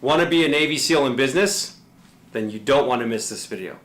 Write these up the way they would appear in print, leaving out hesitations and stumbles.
Want to be a Navy SEAL in business? Then you don't want to miss this video.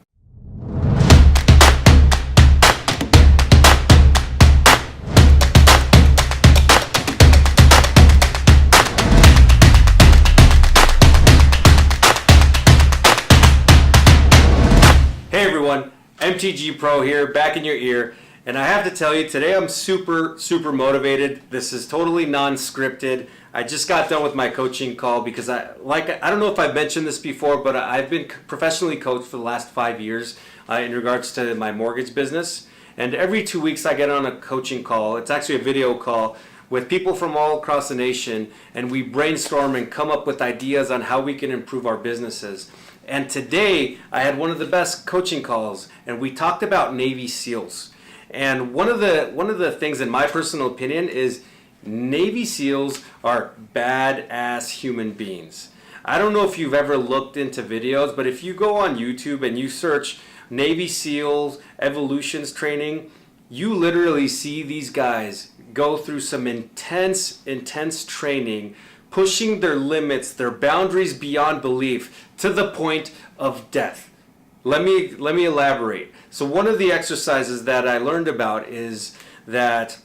Hey everyone, MTG Pro here, back in your ear. And I have to tell you, today I'm super motivated. This is totally non-scripted. I just got done with my coaching call because I don't know if I've mentioned this before, but I've been professionally coached for the last 5 years in regards to my mortgage business. And every 2 weeks I get on a coaching call. It's actually a video call with people from all across the nation, and we brainstorm and come up with ideas on how we can improve our businesses. And today I had one of the best coaching calls, and we talked about Navy SEALs. And one of the things, in my personal opinion, is Navy SEALs are badass human beings. I don't know if you've ever looked into videos, but if you go on YouTube and you search Navy SEALs evolutions training, you literally see these guys go through some intense training, pushing their limits, their boundaries beyond belief to the point of death. Let me elaborate. So one of the exercises that I learned about is that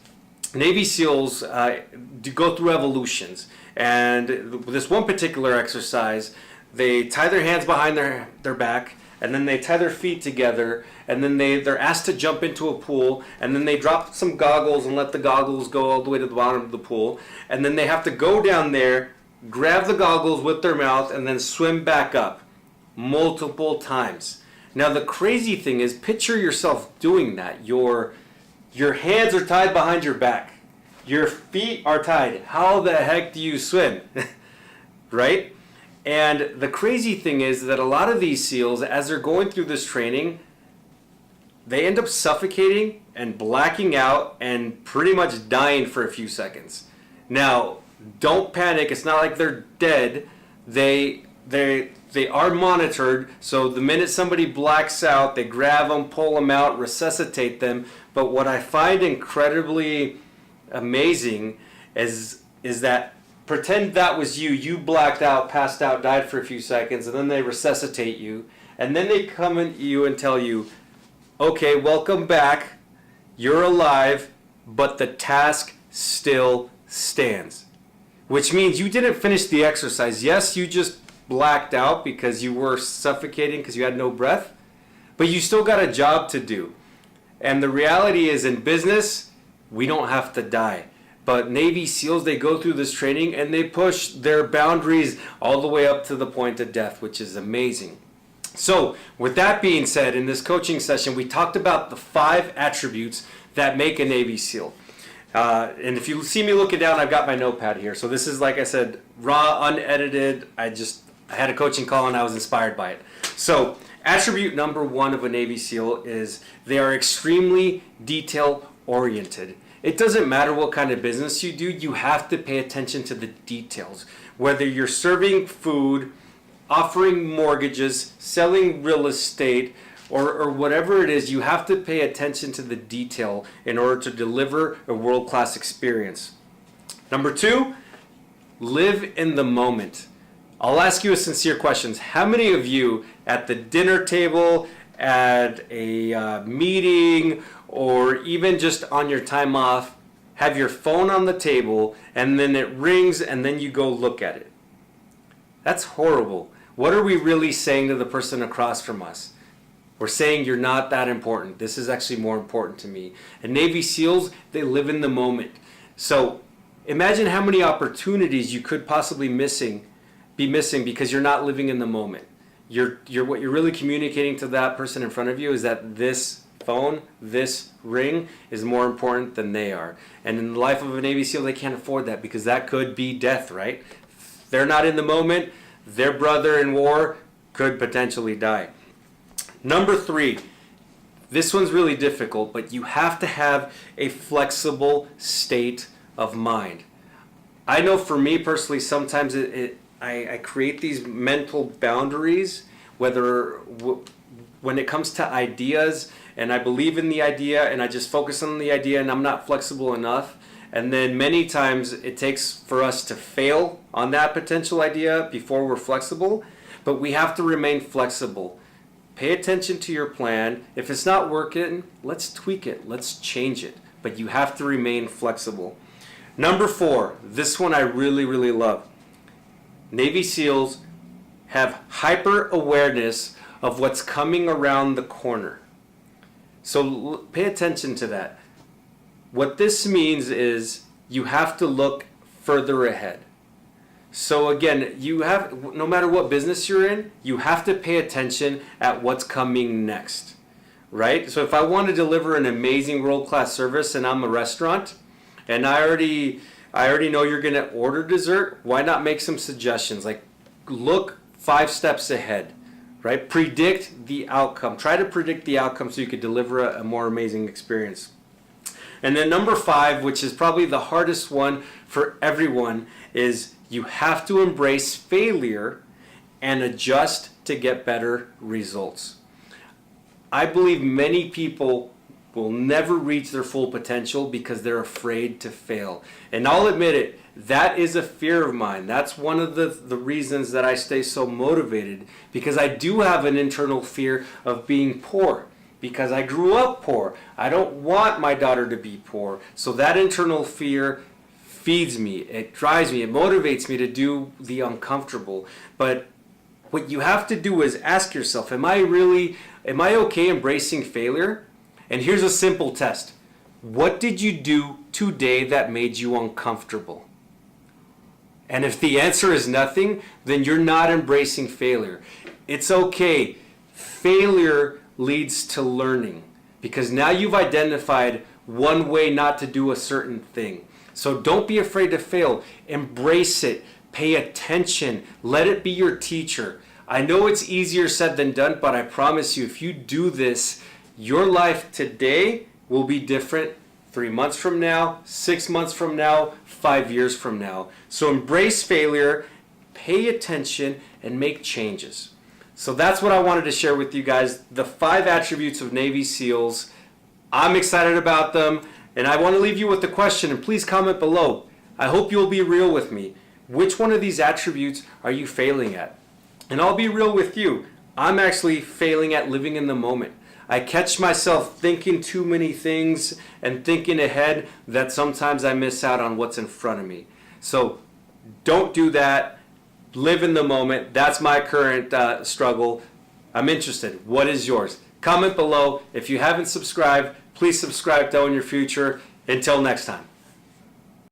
Navy SEALs go through evolutions. And this one particular exercise, they tie their hands behind their back, and then they tie their feet together, and then they're asked to jump into a pool, and then they drop some goggles and let the goggles go all the way to the bottom of the pool, and then they have to go down there, grab the goggles with their mouth, and then swim back up multiple times. Now the crazy thing is, picture yourself doing that. Your hands are tied behind your back. Your feet are tied. How the heck do you swim? Right? And the crazy thing is that a lot of these SEALs, as they're going through this training, they end up suffocating and blacking out and pretty much dying for a few seconds. Now, don't panic. It's not like they're dead. They are monitored, so the minute somebody blacks out, they grab them, pull them out, resuscitate them. But what I find incredibly amazing is that pretend that was you blacked out, passed out, died for a few seconds, and then they resuscitate you, and then they come at you and tell you, okay, welcome back, you're alive, but the task still stands. Which means you didn't finish the exercise. Yes, you just blacked out because you were suffocating because you had no breath, but you still got a job to do. And the reality is, in business, we don't have to die. But Navy SEALs, they go through this training and they push their boundaries all the way up to the point of death, which is amazing. So with that being said, in this coaching session, we talked about the 5 attributes that make a Navy SEAL. And if you see me looking down, I've got my notepad here. So this is, like I said, raw, unedited. I had a coaching call and I was inspired by it. So attribute number 1 of a Navy SEAL is they are extremely detail oriented. It doesn't matter what kind of business you do, you have to pay attention to the details. Whether you're serving food, offering mortgages, selling real estate, or whatever it is, you have to pay attention to the detail in order to deliver a world-class experience. Number 2, live in the moment. I'll ask you a sincere question. How many of you at the dinner table, at a meeting, or even just on your time off, have your phone on the table and then it rings and then you go look at it? That's horrible. What are we really saying to the person across from us? We're saying you're not that important. This is actually more important to me. And Navy SEALs, they live in the moment. So imagine how many opportunities you could possibly be missing because you're not living in the moment. What you're really communicating to that person in front of you is that this phone, this ring is more important than they are. And in the life of a Navy SEAL, they can't afford that because that could be death, right? If they're not in the moment, their brother in war could potentially die. Number 3, this one's really difficult, but you have to have a flexible state of mind. I know for me personally, sometimes I create these mental boundaries, when it comes to ideas, and I believe in the idea and I just focus on the idea and I'm not flexible enough, And then many times it takes for us to fail on that potential idea before we're flexible. But we have to remain flexible. Pay attention to your plan. If it's not working, let's tweak it. Let's change it. But you have to remain flexible. Number 4, this one I really, really love. Navy SEALs have hyper awareness of what's coming around the corner. So pay attention to that. What this means is you have to look further ahead. So again, no matter what business you're in, you have to pay attention at what's coming next, right? So if I want to deliver an amazing world-class service and I'm a restaurant and I already know you're going to order dessert, why not make some suggestions? Like look 5 steps ahead, right? Predict the outcome. Try to predict the outcome so you could deliver a more amazing experience. And then number 5, which is probably the hardest one for everyone, is you have to embrace failure and adjust to get better results. I believe many people will never reach their full potential because they're afraid to fail. And I'll admit it, that is a fear of mine. That's one of the reasons that I stay so motivated, because I do have an internal fear of being poor. Because I grew up poor. I don't want my daughter to be poor. So that internal fear feeds me. It drives me. It motivates me to do the uncomfortable. But what you have to do is ask yourself, am I okay embracing failure? And here's a simple test. What did you do today that made you uncomfortable? And if the answer is nothing, then you're not embracing failure. It's okay. Failure leads to learning, because now you've identified one way not to do a certain thing. So don't be afraid to fail. Embrace it. Pay attention. Let it be your teacher. I know it's easier said than done, but I promise you, if you do this, your life today will be different 3 months from now, 6 months from now, 5 years from now. So embrace failure, pay attention, and make changes. So that's what I wanted to share with you guys, the 5 attributes of Navy SEALs. I'm excited about them, and I want to leave you with the question, and please comment below. I hope you'll be real with me. Which one of these attributes are you failing at? And I'll be real with you. I'm actually failing at living in the moment. I catch myself thinking too many things and thinking ahead that sometimes I miss out on what's in front of me. So don't do that. Live in the moment. That's my current struggle. I'm interested. What is yours? Comment below. If you haven't subscribed, please subscribe to Own Your Future. Until next time.